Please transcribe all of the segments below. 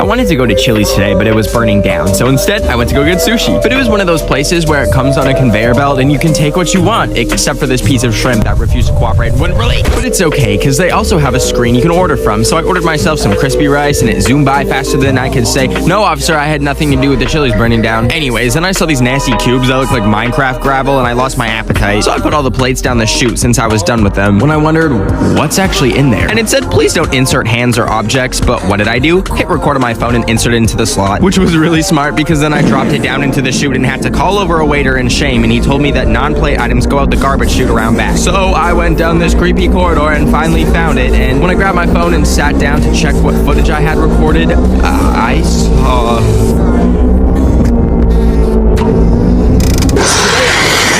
I wanted to go to Chili's today, but it was burning down, so instead I went to go get sushi. But it was one of those places where it comes on a conveyor belt and you can take what you want, except for this piece of shrimp that refused to cooperate and wouldn't release. But it's okay, because they also have a screen you can order from, so I ordered myself some crispy rice and it zoomed by faster than I could say, "No, officer, I had nothing to do with the Chili's burning down." Anyways, then I saw these nasty cubes that look like Minecraft gravel and I lost my appetite. So I put all the plates down the chute since I was done with them, when I wondered what's actually in there. And it said, please don't insert hands or objects, but what did I do? Hit record on my phone and insert it into the slot, which was really smart because then I dropped it down into the chute and had to call over a waiter in shame, and he told me that non-plate items go out the garbage chute around back. So I went down this creepy corridor and finally found it, and when I grabbed my phone and sat down to check what footage I had recorded, I saw...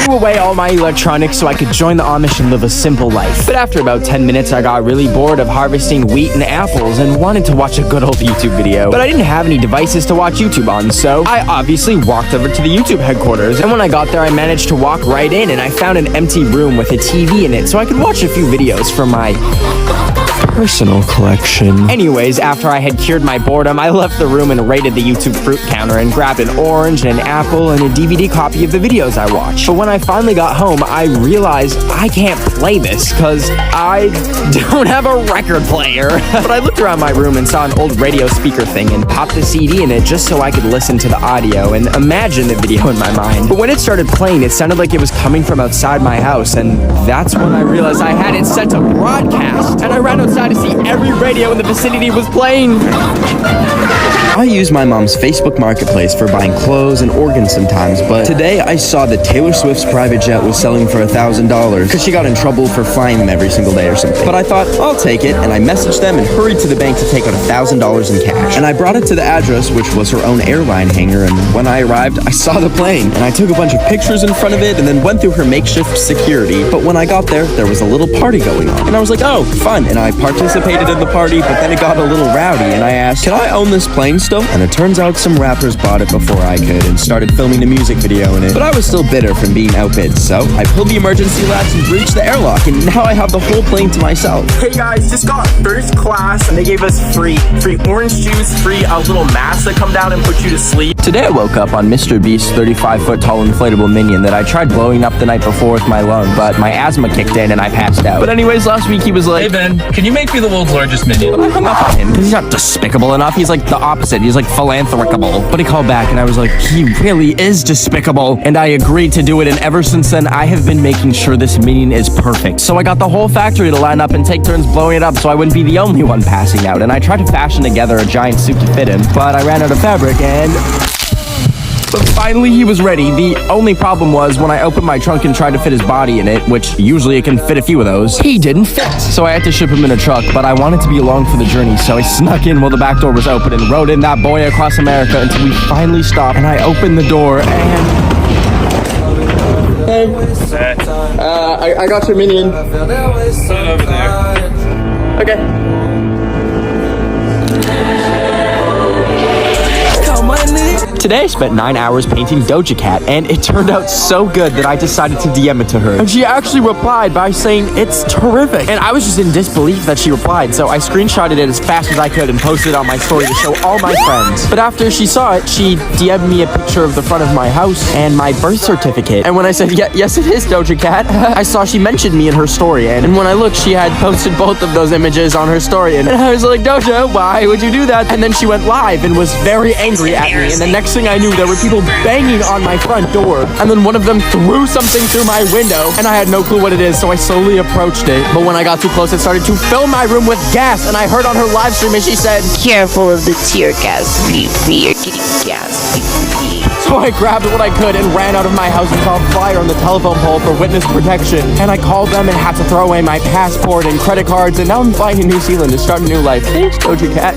threw away all my electronics so I could join the Amish and live a simple life. But after about 10 minutes, I got really bored of harvesting wheat and apples and wanted to watch a good old YouTube video. But I didn't have any devices to watch YouTube on, so I obviously walked over to the YouTube headquarters. And when I got there, I managed to walk right in and I found an empty room with a TV in it so I could watch a few videos from my personal collection. Anyways, after I had cured my boredom, I left the room and raided the YouTube fruit counter and grabbed an orange and an apple and a DVD copy of the videos I watched. But when I finally got home, I realized I can't play this because I don't have a record player. But I looked around my room and saw an old radio speaker thing and popped the CD in it just so I could listen to the audio and imagine the video in my mind. But when it started playing, it sounded like it was coming from outside my house, and that's when I realized I had it set to broadcast. And I ran outside to see every radio in the vicinity was playing. I use my mom's Facebook Marketplace for buying clothes and organs sometimes, but today I saw that Taylor Swift's private jet was selling for $1,000 because she got in trouble for flying them every single day or something. But I thought, I'll take it, and I messaged them and hurried to the bank to take out $1,000 in cash. And I brought it to the address, which was her own airline hangar, and when I arrived, I saw the plane, and I took a bunch of pictures in front of it and then went through her makeshift security. But when I got there, there was a little party going on, and I was like, oh, fun, and I participated in the party, but then it got a little rowdy, and I asked, can I own this plane still? And it turns out some rappers bought it before I could and started filming a music video in it. But I was still bitter from being outbid, so I pulled the emergency latch and breached the airlock, and now I have the whole plane to myself. Hey guys, just got first class and they gave us free orange juice, free little masks that come down and put you to sleep. Today I woke up on Mr. Beast's 35-foot tall inflatable minion that I tried blowing up the night before with my lung, but my asthma kicked in and I passed out. But anyways, last week he was like, hey Ben, can you make me the world's largest minion? But I hung up on him because he's not despicable enough. He's like the opposite. He's like philanthropicable. But he called back and I was like, he really is despicable. And I agreed to do it, and ever since then I have been making sure this minion is perfect. So I got the whole factory to line up and take turns blowing it up so I wouldn't be the only one passing out. And I tried to fashion together a giant suit to fit him, but I ran out of fabric and... But finally he was ready. The only problem was when I opened my trunk and tried to fit his body in it, which usually it can fit a few of those, he didn't fit. So I had to ship him in a truck, but I wanted to be along for the journey, so I snuck in while the back door was open and rode in that boy across America until we finally stopped, and I opened the door and... Hey. I got your minion. Sit over there. Okay. Today I spent 9 hours painting Doja Cat, and it turned out so good that I decided to DM it to her. And she actually replied by saying, it's terrific. And I was just in disbelief that she replied, so I screenshotted it as fast as I could and posted it on my story to show all my friends. But after she saw it, she DM'd me a picture of the front of my house and my birth certificate. And when I said, yes it is Doja Cat, I saw she mentioned me in her story. And when I looked, she had posted both of those images on her story. And I was like, Doja, why would you do that? And then she went live and was very angry at me. And the next thing I knew, there were people banging on my front door, and then one of them threw something through my window, and I had no clue what it is, so I slowly approached it. But when I got too close, it started to fill my room with gas, and I heard on her live stream, and she said, careful of the tear gas, we are getting gas. So I grabbed what I could and ran out of my house and saw a flyer on the telephone pole for witness protection, and I called them and had to throw away my passport and credit cards, and now I'm flying to New Zealand to start a new life. Thanks, Doja Cat.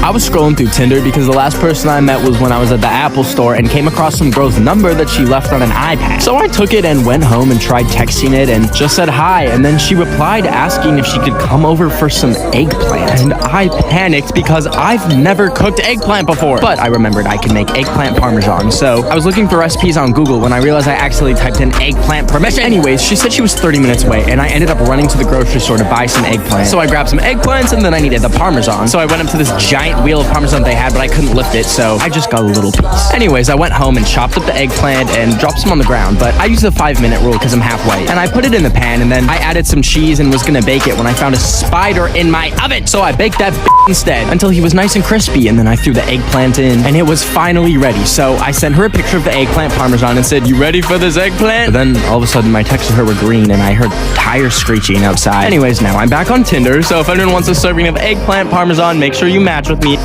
I was scrolling through Tinder because the last person I met was when I was at the Apple store and came across some girl's number that she left on an iPad. So I took it and went home and tried texting it and just said hi, and then she replied asking if she could come over for some eggplant. And I panicked because I've never cooked eggplant before. But I remembered I could make eggplant parmesan, so I was looking for recipes on Google when I realized I accidentally typed in eggplant permission. Anyways, she said she was 30 minutes away, and I ended up running to the grocery store to buy some eggplant. So I grabbed some eggplants, and then I needed the parmesan. So I went up to this giant giant wheel of Parmesan they had, but I couldn't lift it, so I just got a little piece. Anyways, I went home and chopped up the eggplant and dropped some on the ground, but I used the 5-minute rule because I'm half white. And I put it in the pan, and then I added some cheese and was gonna bake it when I found a spider in my oven. So I baked that instead until he was nice and crispy, and then I threw the eggplant in, and it was finally ready. So I sent her a picture of the eggplant Parmesan and said, "You ready for this eggplant?" But then all of a sudden my texts to her were green, and I heard tires screeching outside. Anyways, now I'm back on Tinder, so if anyone wants a serving of eggplant Parmesan, make sure you match with me.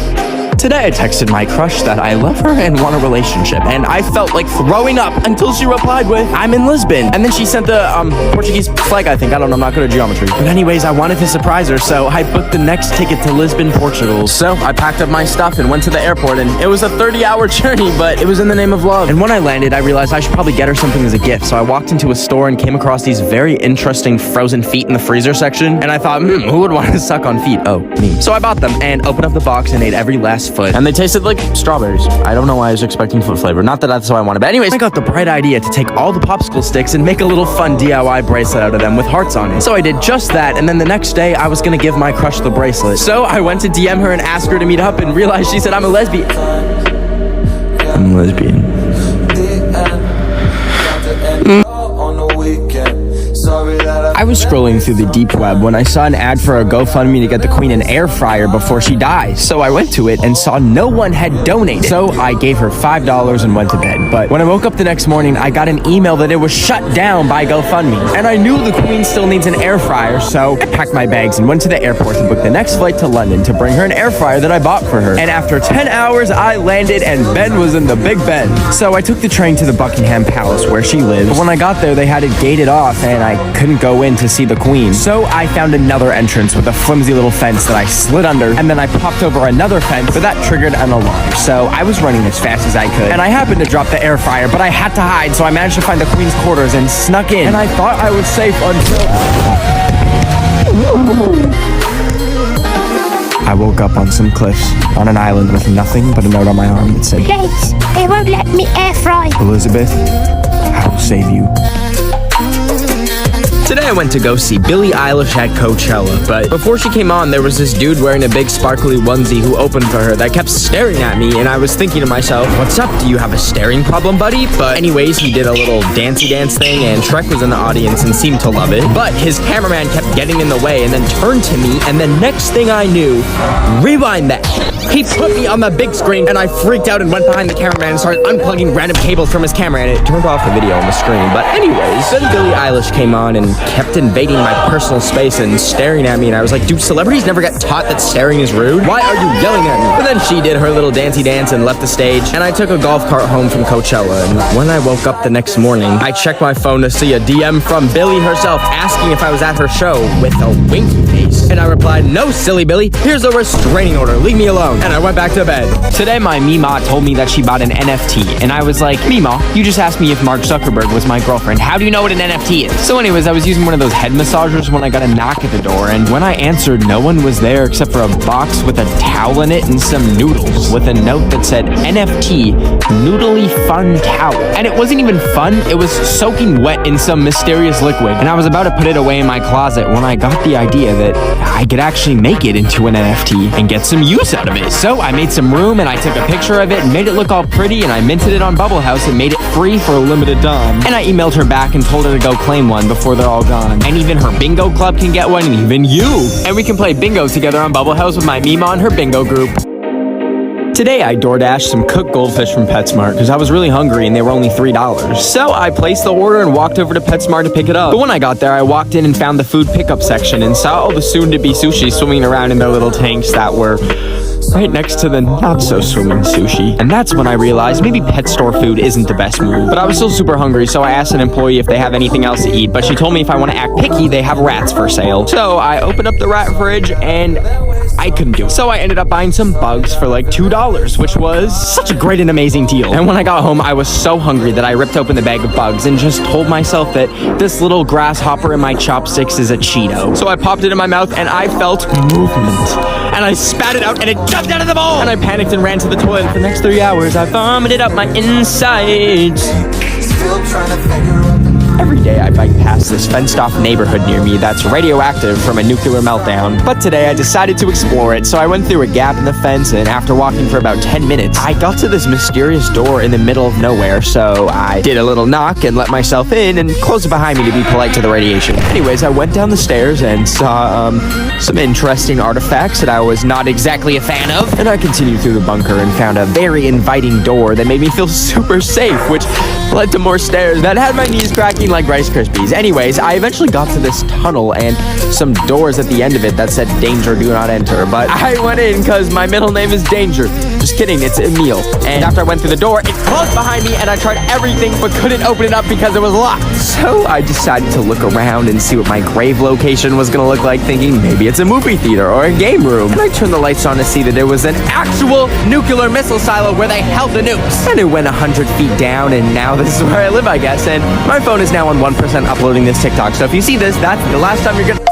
Today I texted my crush that I love her and want a relationship, and I felt like throwing up until she replied with, "I'm in Lisbon." And then she sent the Portuguese flag, I think. I don't know, I'm not good at geometry. But anyways, I wanted to surprise her, so I booked the next ticket to Lisbon, Portugal. So I packed up my stuff and went to the airport, and it was a 30-hour journey, but it was in the name of love. And when I landed, I realized I should probably get her something as a gift, so I walked into a store and came across these very interesting frozen feet in the freezer section, and I thought, who would want to suck on feet? Oh, me. So I bought them and opened up the box and ate every last foot, and they tasted like strawberries. I don't know why I was expecting foot flavor. Not that that's what I wanted, but anyways, I got the bright idea to take all the popsicle sticks and make a little fun DIY bracelet out of them with hearts on it. So I did just that, and then the next day, I was gonna give my crush the bracelet. So I went to DM her and asked her to meet up, and realized she said, "I'm a lesbian." I'm a lesbian. I was scrolling through the deep web when I saw an ad for a GoFundMe to get the Queen an air fryer before she dies. So I went to it and saw no one had donated. So I gave her $5 and went to bed. But when I woke up the next morning, I got an email that it was shut down by GoFundMe. And I knew the Queen still needs an air fryer, so I packed my bags and went to the airport to book the next flight to London to bring her an air fryer that I bought for her. And after 10 hours, I landed and Ben was in the Big Ben. So I took the train to the Buckingham Palace where she lives. But when I got there, they had it gated off and I couldn't go in to see the Queen. So I found another entrance with a flimsy little fence that I slid under, and then I popped over another fence, but that triggered an alarm. So I was running as fast as I could, and I happened to drop the air fryer, but I had to hide, so I managed to find the Queen's quarters and snuck in. And I thought I was safe until I woke up on some cliffs on an island with nothing but a note on my arm that said, "Please, they won't let me air fry." "Elizabeth, I will save you." Today I went to go see Billie Eilish at Coachella, but before she came on, there was this dude wearing a big sparkly onesie who opened for her that kept staring at me, and I was thinking to myself, what's up, do you have a staring problem, buddy? But anyways, he did a little dancey dance thing, and Shrek was in the audience and seemed to love it, but his cameraman kept getting in the way and then turned to me, and the next thing I knew, rewind that. He put me on the big screen, and I freaked out and went behind the cameraman and started unplugging random cables from his camera, and it turned off the video on the screen. But anyways, then Billie Eilish came on and kept invading my personal space and staring at me, and I was like, dude, celebrities never get taught that staring is rude? Why are you yelling at me? But then she did her little dancey dance and left the stage, and I took a golf cart home from Coachella, and when I woke up the next morning, I checked my phone to see a DM from Billie herself asking if I was at her show with a winky face, and I replied, "No, silly Billie, here's a restraining order, leave me alone," and I went back to bed. Today my Mima told me that she bought an NFT, and I was like, Mima, you just asked me if Mark Zuckerberg was my girlfriend. How do you know what an NFT is? So anyways, I was using one of those head massagers when I got a knock at the door, and when I answered, no one was there except for a box with a towel in it and some noodles with a note that said NFT noodly fun towel. And it wasn't even fun, it was soaking wet in some mysterious liquid, and I was about to put it away in my closet when I got the idea that I could actually make it into an NFT and get some use out of it. So I made some room and I took a picture of it and made it look all pretty, and I minted it on Bubble House and made it free for a limited time. And I emailed her back and told her to go claim one before they're all gone. And even her bingo club can get one, and even you. And we can play bingo together on Bubble House with my Mima and her bingo group. Today I DoorDashed some cooked goldfish from PetSmart because I was really hungry and they were only $3. So I placed the order and walked over to PetSmart to pick it up. But when I got there, I walked in and found the food pickup section and saw all the soon-to-be sushi swimming around in their little tanks that were right next to the not-so-swimming sushi. And that's when I realized maybe pet store food isn't the best move. But I was still super hungry, so I asked an employee if they have anything else to eat, but she told me if I want to act picky, they have rats for sale. So I opened up the rat fridge and I couldn't do it. So I ended up buying some bugs for like $2, which was such a great and amazing deal. And when I got home, I was so hungry that I ripped open the bag of bugs and just told myself that this little grasshopper in my chopsticks is a Cheeto. So I popped it in my mouth and I felt movement. And I spat it out and it jumped out of the bowl. And I panicked and ran to the toilet. For the next 3 hours, I vomited up my insides. Every day I bike past this fenced-off neighborhood near me that's radioactive from a nuclear meltdown. But today I decided to explore it, so I went through a gap in the fence, and after walking for about 10 minutes, I got to this mysterious door in the middle of nowhere, so I did a little knock and let myself in and closed it behind me to be polite to the radiation. Anyways, I went down the stairs and saw some interesting artifacts that I was not exactly a fan of, and I continued through the bunker and found a very inviting door that made me feel super safe, which led to more stairs that had my knees cracking like Rice Krispies. Anyways, I eventually got to this tunnel and some doors at the end of it that said danger, do not enter, but I went in because my middle name is Danger. Just kidding, it's Emil. And after I went through the door, it closed behind me and I tried everything but couldn't open it up because it was locked. So I decided to look around and see what my grave location was gonna look like, thinking maybe it's a movie theater or a game room. And I turned the lights on to see that there was an actual nuclear missile silo where they held the nukes. And it went 100 feet down, and now this is where I live, I guess. And my phone is now on 1% uploading this TikTok, so if you see this, that's the last time you're gonna...